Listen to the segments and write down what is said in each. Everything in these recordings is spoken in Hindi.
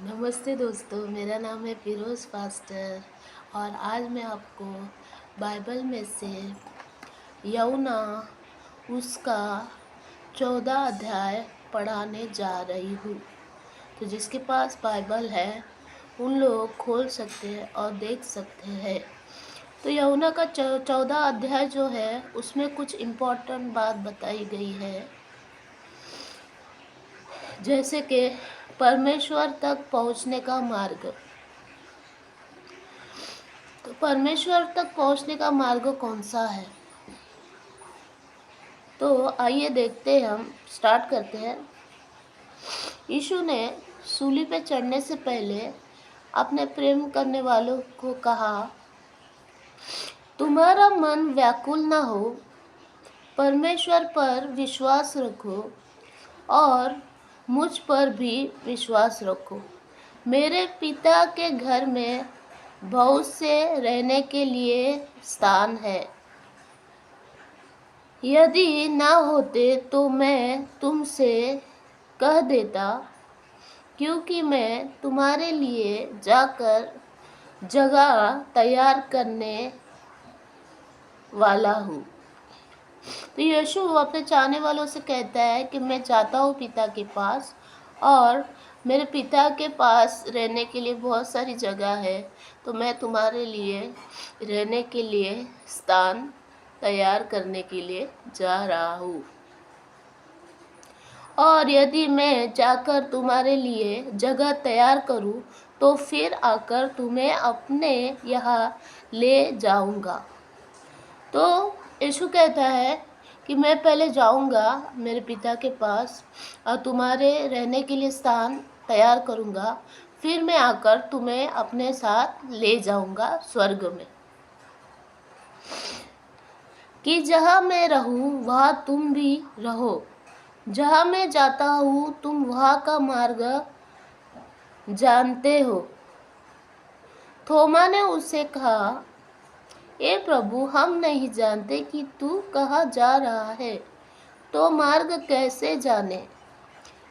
नमस्ते दोस्तों, मेरा नाम है फिरोज़ पास्टर और आज मैं आपको बाइबल में से यूहन्ना उसका 14 अध्याय पढ़ाने जा रही हूँ। तो जिसके पास बाइबल है उन लोग खोल सकते हैं और देख सकते हैं। तो यूहन्ना का 14 अध्याय जो है उसमें कुछ इम्पोर्टेंट बात बताई गई है, जैसे कि परमेश्वर तक पहुँचने का मार्ग। तो परमेश्वर तक पहुंचने का मार्ग कौन सा है? तो आइए देखते हैं, हम स्टार्ट करते हैं। यीशु ने सूली पे चढ़ने से पहले अपने प्रेम करने वालों को कहा, तुम्हारा मन व्याकुल ना हो, परमेश्वर पर विश्वास रखो और मुझ पर भी विश्वास रखो। मेरे पिता के घर में बहुत से रहने के लिए स्थान है। यदि ना होते तो मैं तुमसे कह देता, क्योंकि मैं तुम्हारे लिए जाकर जगह तैयार करने वाला हूँ। तो यीशु अपने चाहने वालों से कहता है कि मैं जाता हूँ पिता के पास, और मेरे पिता के पास रहने के लिए बहुत सारी जगह है, तो मैं तुम्हारे लिए रहने के लिए स्थान तैयार करने के लिए जा रहा हूँ। और यदि मैं जाकर तुम्हारे लिए जगह तैयार करूँ तो फिर आकर तुम्हें अपने यहाँ ले जाऊँगा। तो यीशु कहता है कि मैं पहले जाऊँगा मेरे पिता के पास और तुम्हारे रहने के लिए स्थान तैयार करूँगा, फिर मैं आकर तुम्हें अपने साथ ले जाऊँगा स्वर्ग में, कि जहाँ मैं रहूँ वहाँ तुम भी रहो। जहाँ मैं जाता हूँ तुम वहाँ का मार्ग जानते हो। थोमा ने उससे कहा, ए प्रभु, हम नहीं जानते कि तू कहाँ जा रहा है, तो मार्ग कैसे जाने?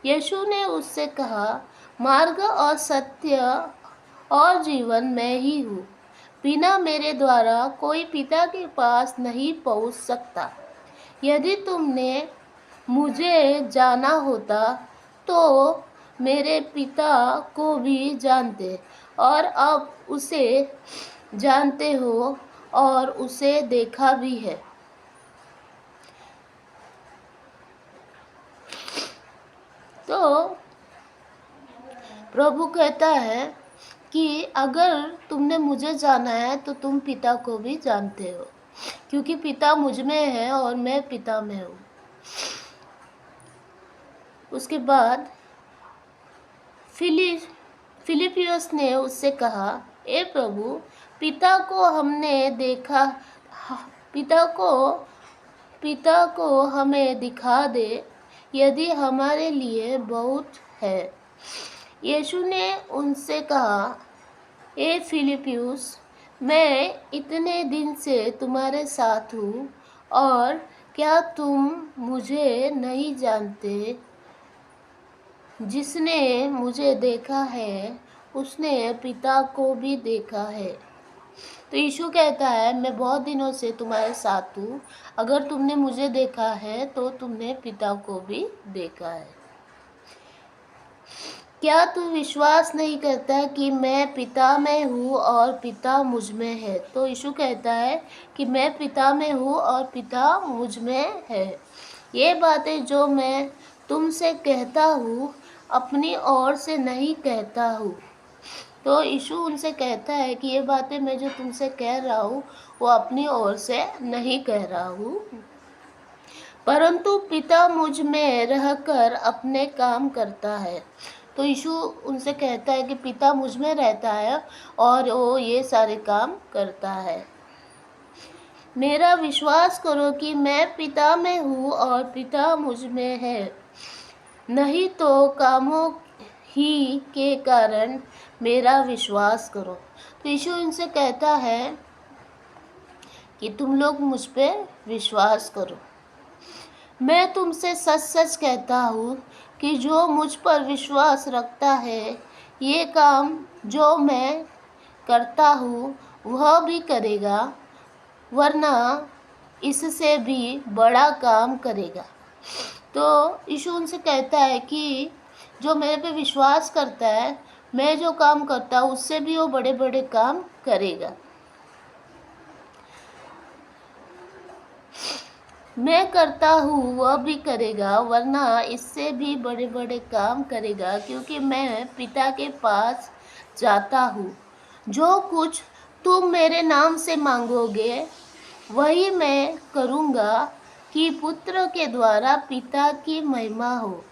यीशु ने उससे कहा, मार्ग और सत्य और जीवन मैं ही हूँ। बिना मेरे द्वारा कोई पिता के पास नहीं पहुँच सकता। यदि तुमने मुझे जाना होता तो मेरे पिता को भी जानते, और अब उसे जानते हो और उसे देखा भी है। तो प्रभु कहता है कि अगर तुमने मुझे जाना है तो तुम पिता को भी जानते हो, क्योंकि पिता मुझ में है और मैं पिता में हूँ। उसके बाद फिलिपियुस ने उससे कहा, ए प्रभु, पिता को हमने देखा, पिता को हमें दिखा दे, यदि हमारे लिए बहुत है। यीशु ने उनसे कहा, ए फिलिपियुस, मैं इतने दिन से तुम्हारे साथ हूँ और क्या तुम मुझे नहीं जानते? जिसने मुझे देखा है उसने पिता को भी देखा है। तो यीशु कहता है, मैं बहुत दिनों से तुम्हारे साथ हूँ, अगर तुमने मुझे देखा है तो तुमने पिता को भी देखा है। क्या तू विश्वास नहीं करता कि मैं पिता में हूँ और पिता मुझ में है? तो यीशु कहता है कि मैं पिता में हूँ और पिता मुझ में है। ये बातें जो मैं तुमसे कहता हूँ अपनी ओर से नहीं कहता हूँ। तो यीशु उनसे कहता है कि ये बातें मैं जो तुमसे कह रहा हूँ वो अपनी ओर से नहीं कह रहा हूँ, परंतु पिता मुझ में रहकर अपने काम करता है। तो यीशु उनसे कहता है कि पिता मुझ में रहता है और वो ये सारे काम करता है। मेरा विश्वास करो कि मैं पिता में हूँ और पिता मुझ में है, नहीं तो कामों ही के कारण मेरा विश्वास करो। तो यीशु इनसे कहता है कि तुम लोग मुझ पे विश्वास करो। मैं तुमसे सच सच कहता हूँ कि जो मुझ पर विश्वास रखता है, ये काम जो मैं करता हूँ वह भी करेगा, वरना इससे भी बड़ा काम करेगा। तो यीशु उनसे कहता है कि जो मेरे पे विश्वास करता है, मैं जो काम करता हूँ उससे भी वो बड़े बड़े काम करेगा। मैं करता हूँ वह भी करेगा, वरना इससे भी बड़े बड़े काम करेगा, क्योंकि मैं पिता के पास जाता हूँ। जो कुछ तुम मेरे नाम से मांगोगे वही मैं करूँगा, कि पुत्र के द्वारा पिता की महिमा हो।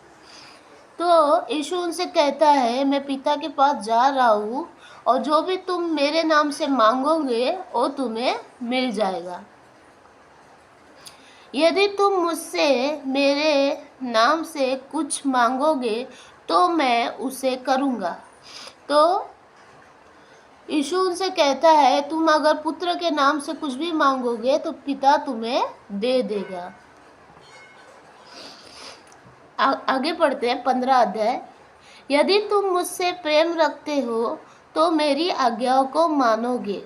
तो यीशु उनसे कहता है, मैं पिता के पास जा रहा हूँ और जो भी तुम मेरे नाम से मांगोगे वो तुम्हें मिल जाएगा। यदि तुम मुझसे मेरे नाम से कुछ मांगोगे तो मैं उसे करूँगा। तो यीशु उनसे कहता है, तुम अगर पुत्र के नाम से कुछ भी मांगोगे तो पिता तुम्हें दे देगा। आगे पढ़ते हैं 15 अध्याय। यदि तुम मुझसे प्रेम रखते हो तो मेरी आज्ञाओं को मानोगे।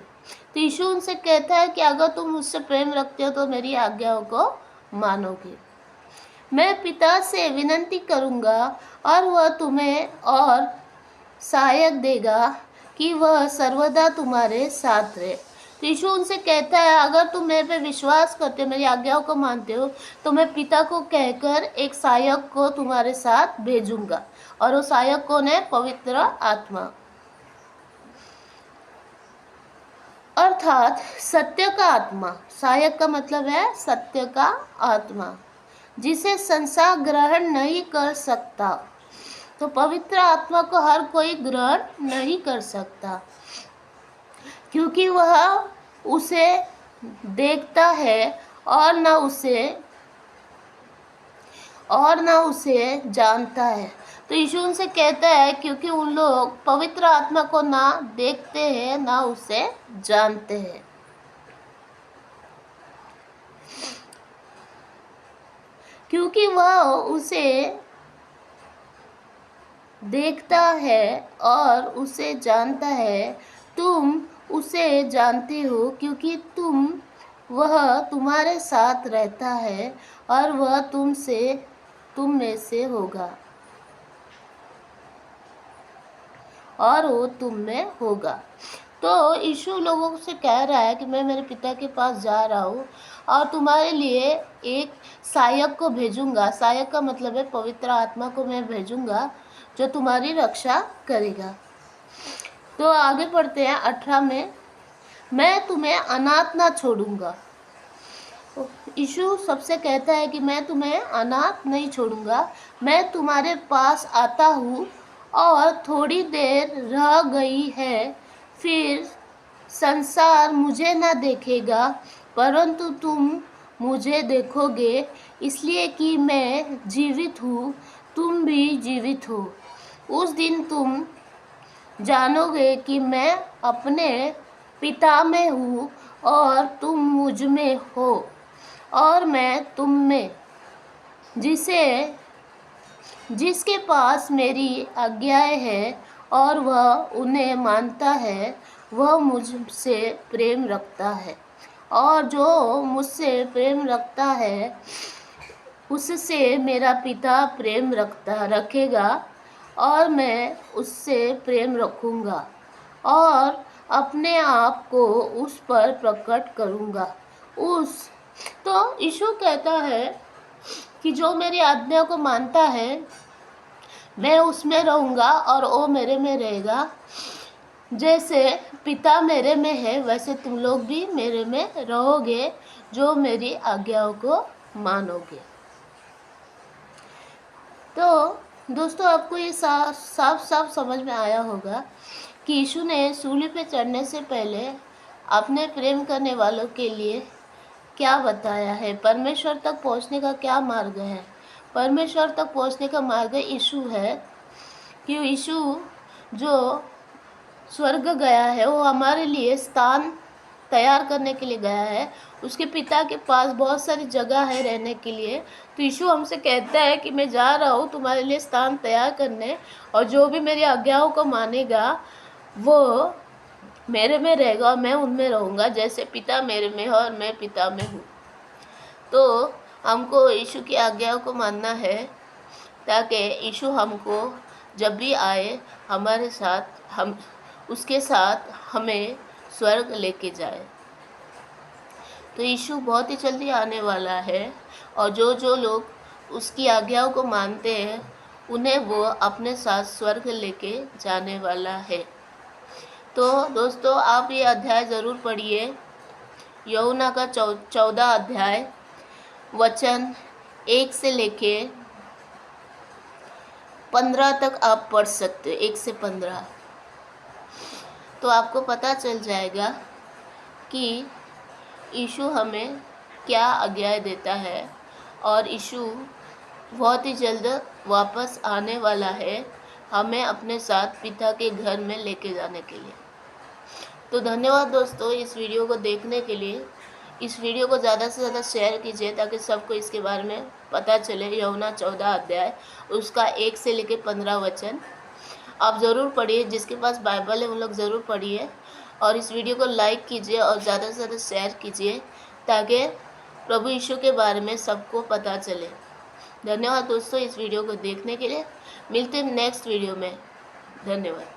तो यीशु उनसे कहता है कि अगर तुम मुझसे प्रेम रखते हो तो मेरी आज्ञाओं को मानोगे। मैं पिता से विनती करूँगा और वह तुम्हें और सहायक देगा कि वह सर्वदा तुम्हारे साथ रहे। तो यीशु उनसे कहता है, अगर तुम मेरे पे विश्वास करते हो, मेरी आज्ञाओं को मानते हो, तो मैं पिता को कहकर एक सहायक को तुम्हारे साथ भेजूंगा। और वो सहायक कौन है? पवित्र आत्मा, अर्थात सत्य का आत्मा। सहायक का मतलब है सत्य का आत्मा, जिसे संसार ग्रहण नहीं कर सकता। तो पवित्र आत्मा को हर कोई ग्रहण नहीं कर सकता, क्योंकि वह उसे देखता है और न उसे जानता है। तो यीशु उनसे कहता है, क्योंकि उन लोग पवित्र आत्मा को ना देखते हैं ना उसे जानते हैं। क्योंकि वह उसे देखता है और उसे जानता है। तुम उसे जानते हो क्योंकि वह तुम्हारे साथ रहता है और वह तुम में से होगा और वो तुम में होगा। तो यीशु लोगों से कह रहा है कि मैं मेरे पिता के पास जा रहा हूँ और तुम्हारे लिए एक सहायक को भेजूंगा। सहायक का मतलब है पवित्र आत्मा को मैं भेजूंगा जो तुम्हारी रक्षा करेगा। तो आगे पढ़ते हैं 18 में, मैं तुम्हें अनाथ ना छोड़ूंगा। यीशु सबसे कहता है कि मैं तुम्हें अनाथ नहीं छोड़ूंगा, मैं तुम्हारे पास आता हूँ और थोड़ी देर रह गई है, फिर संसार मुझे ना देखेगा परंतु तुम मुझे देखोगे, इसलिए कि मैं जीवित हूँ, तुम भी जीवित हो। उस दिन तुम जानोगे कि मैं अपने पिता में हूँ और तुम मुझ में हो और मैं तुम में। जिसके पास मेरी आज्ञाएं हैं और वह उन्हें मानता है, वह मुझसे प्रेम रखता है, और जो मुझसे प्रेम रखता है उससे मेरा पिता प्रेम रखेगा और मैं उससे प्रेम रखूँगा और अपने आप को उस पर प्रकट करूँगा। तो यीशु कहता है कि जो मेरी आज्ञा को मानता है मैं उसमें रहूँगा और वो मेरे में रहेगा। जैसे पिता मेरे में है वैसे तुम लोग भी मेरे में रहोगे जो मेरी आज्ञाओं को मानोगे। तो दोस्तों, आपको ये साफ समझ में आया होगा कि यीशु ने सूली पे चढ़ने से पहले अपने प्रेम करने वालों के लिए क्या बताया है, परमेश्वर तक पहुंचने का क्या मार्ग है। परमेश्वर तक पहुंचने का मार्ग यीशु है कि यीशु जो स्वर्ग गया है वो हमारे लिए स्थान तैयार करने के लिए गया है। उसके पिता के पास बहुत सारी जगह है रहने के लिए। तो यीशु हमसे कहता है कि मैं जा रहा हूँ तुम्हारे लिए स्थान तैयार करने, और जो भी मेरी आज्ञाओं को मानेगा वो मेरे में रहेगा और मैं उनमें रहूँगा, जैसे पिता मेरे में है और मैं पिता में हूँ। तो हमको यीशु की आज्ञाओं को मानना है, ताकि यीशु हमको जब भी आए हमारे साथ, हम उसके साथ हमें स्वर्ग लेके जाए। तो यीशु बहुत ही जल्दी आने वाला है, और जो जो लोग उसकी आज्ञाओं को मानते हैं उन्हें वो अपने साथ स्वर्ग लेके जाने वाला है। तो दोस्तों, आप ये अध्याय ज़रूर पढ़िए, यूहन्ना का 14 अध्याय वचन 1 से लेके 15 तक आप पढ़ सकते हो, 1 से 15। तो आपको पता चल जाएगा कि यीशु हमें क्या आज्ञाएं देता है, और यीशु बहुत ही जल्द वापस आने वाला है हमें अपने साथ पिता के घर में लेके जाने के लिए। तो धन्यवाद दोस्तों इस वीडियो को देखने के लिए। इस वीडियो को ज़्यादा से ज़्यादा शेयर कीजिए ताकि सबको इसके बारे में पता चले। यूहन्ना 14 अध्याय उसका 1 से लेकर 15 वचन आप ज़रूर पढ़िए। जिसके पास बाइबल है उन लोग ज़रूर पढ़िए, और इस वीडियो को लाइक कीजिए और ज़्यादा से ज़्यादा शेयर कीजिए ताकि प्रभु यीशु के बारे में सबको पता चले। धन्यवाद दोस्तों इस वीडियो को देखने के लिए। मिलते हैं नेक्स्ट वीडियो में। धन्यवाद।